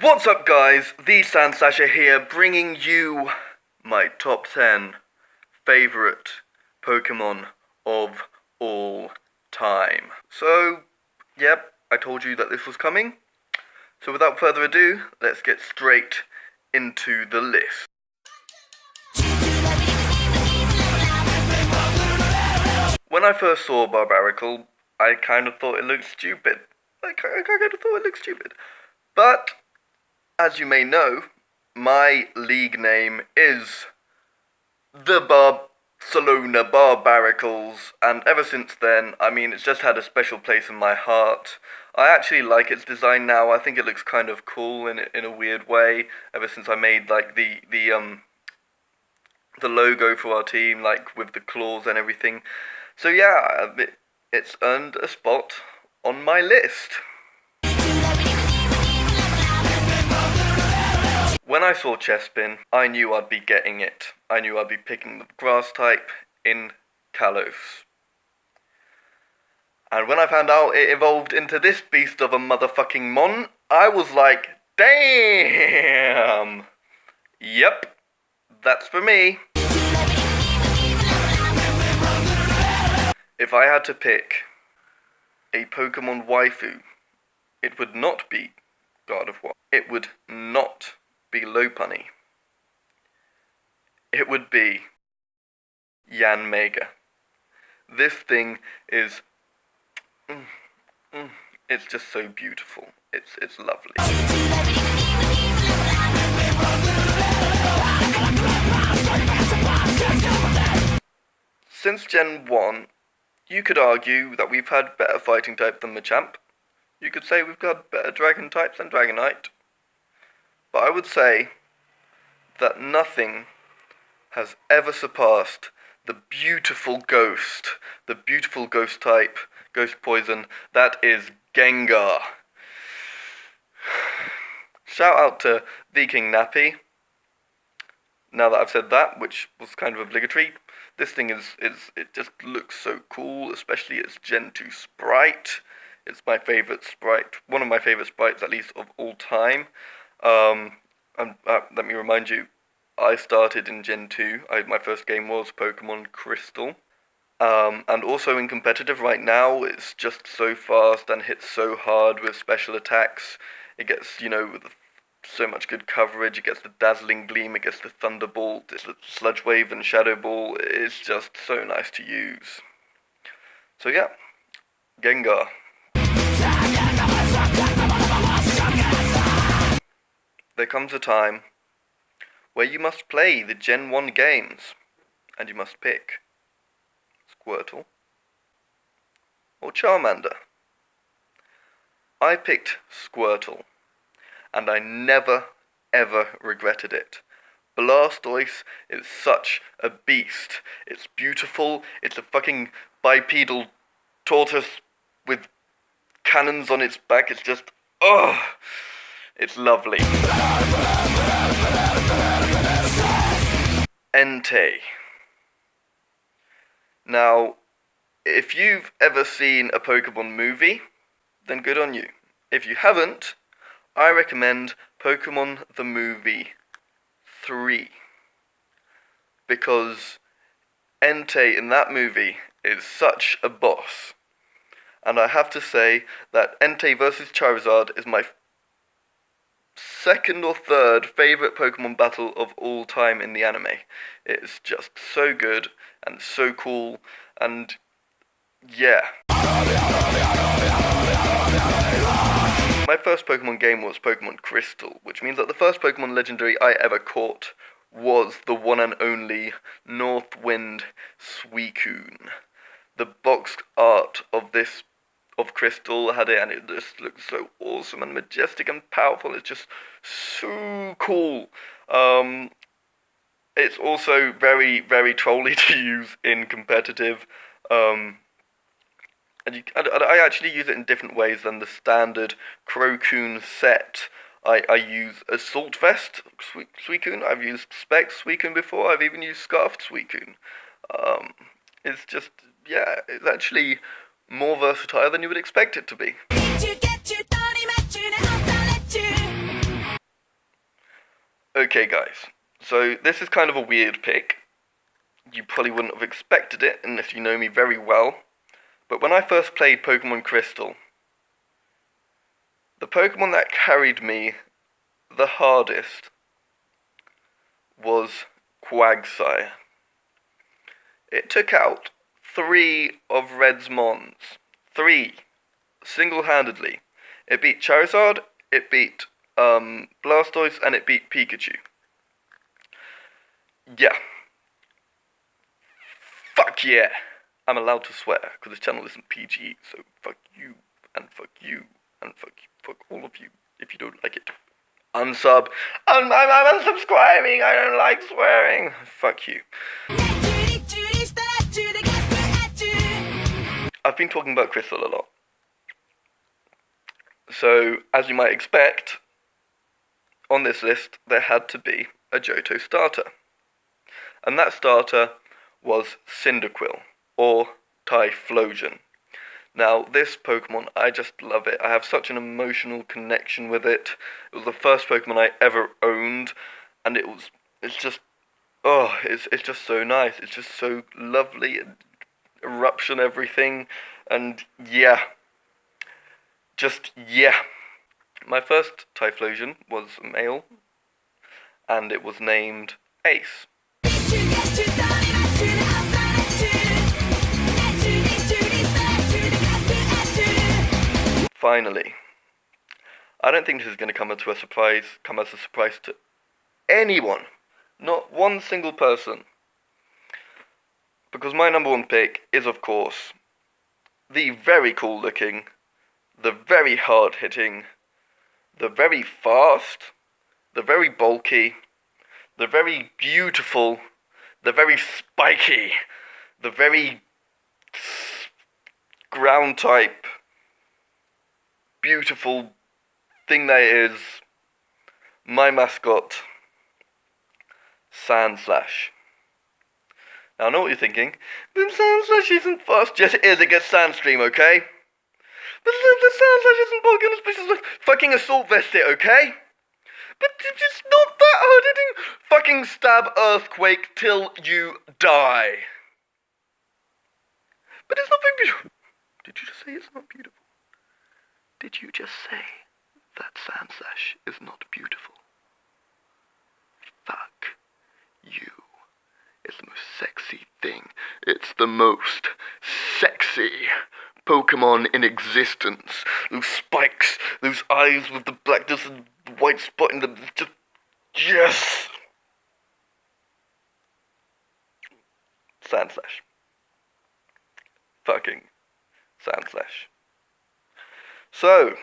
What's up guys, the Sandslash here, bringing you my top 10 favourite Pokemon of all time. So, yep, I told you that this was coming. So without further ado, let's get straight into the list. When I first saw Barbaracle, I kind of thought it looked stupid. But as you may know, my league name is the Barcelona Barbaracles, and ever since then, I mean, it's just had a special place in my heart. I actually like its design now. I think it looks kind of cool in a weird way, ever since I made, like, the logo for our team, like, with the claws and everything. So yeah, it's earned a spot on my list. When I saw Chespin, I knew I'd be getting it. I knew I'd be picking the grass type in Kalos. And when I found out it evolved into this beast of a motherfucking mon, I was like, damn! Yep, that's for me. If I had to pick a Pokemon waifu, it would not be God of War. It would not be Lopunny. It would be Yanmega. This thing is, it's just so beautiful. It's lovely. Since Gen 1, you could argue that we've had better fighting types than Machamp. You could say we've got better dragon types than Dragonite. But I would say that nothing has ever surpassed the beautiful ghost type, ghost poison, that is Gengar. Shout out to Viking Nappy. Now that I've said that, which was kind of obligatory, this thing it just looks so cool, especially its Gen 2 sprite. It's my favourite sprite, one of my favourite sprites at least of all time. Let me remind you, I started in Gen 2, my first game was Pokemon Crystal. And also in competitive right now, it's just so fast and hits so hard with special attacks. It gets, so much good coverage, it gets the Dazzling Gleam, it gets the Thunderbolt, it's the Sludge Wave and Shadow Ball. It's just so nice to use. So yeah, Gengar. There comes a time where you must play the Gen 1 games, and you must pick Squirtle or Charmander. I picked Squirtle, and I never, ever regretted it. Blastoise is such a beast. It's beautiful, it's a fucking bipedal tortoise with cannons on its back. It's just, it's lovely. Entei. Now, if you've ever seen a Pokemon movie, then good on you. If you haven't, I recommend Pokemon the Movie 3. Because Entei in that movie is such a boss. And I have to say that Entei vs Charizard is my second or third favourite Pokemon battle of all time in the anime. It's just so good and so cool, and yeah. My first Pokemon game was Pokemon Crystal, which means that the first Pokemon legendary I ever caught was the one and only Northwind Suicune. The box art of Crystal had it, and it just looks so awesome and majestic and powerful. It's just so cool. It's also very, very trolly to use in competitive. And I actually use it in different ways than the standard Crocoon set. I use Assault Vest Suicune. I've used Spec Suicune before. I've even used Scarfed Suicune. It's just, yeah, it's actually more versatile than you would expect it to be. Okay, guys. So this is kind of a weird pick. You probably wouldn't have expected it unless you know me very well. But when I first played Pokemon Crystal, the Pokemon that carried me the hardest was Quagsire. It took out 3 of Red's Mons. 3. Single-handedly. It beat Charizard, it beat Blastoise, and it beat Pikachu. Yeah. Fuck yeah! I'm allowed to swear, because this channel isn't PG, so fuck you, and fuck you, and fuck all of you, if you don't like it. Unsub. I'm unsubscribing, I don't like swearing. Fuck you. I've been talking about Crystal a lot. So, as you might expect, on this list there had to be a Johto starter. And that starter was Cyndaquil, or Typhlosion. Now, this Pokemon, I just love it. I have such an emotional connection with it. It was the first Pokemon I ever owned, and it's just so nice. It's just so lovely, and eruption everything, and yeah. Just, yeah. My first Typhlosion was a male, and it was named Ace. Finally. I don't think this is going to come as a surprise to anyone. Not one single person. Because my number 1 pick is, of course, the very cool looking, the very hard hitting, the very fast, the very bulky, the very beautiful, the very spiky, the very ground type, beautiful thing that is my mascot, Sandslash. Now I know what you're thinking, but Sandslash isn't fast. Yes it is, it gets Sandstream, okay? But the Sandslash isn't bulky on his like fucking assault vest it, okay? But it's not that hard hitting. Fucking stab Earthquake till you die. But it's not very beautiful. Did you just say it's not beautiful? Did you just say that Sandslash is not beautiful? Fuck you. It's the most sexy thing. It's the most sexy Pokemon in existence. Those spikes, those eyes with the black, just white spot in them. Just, yes! Sandslash. Fucking Sandslash. So,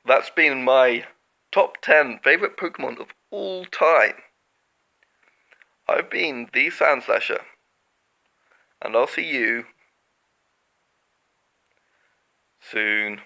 that's been my top 10 favourite Pokemon of all time. I've been the Sandslasher, and I'll see you soon.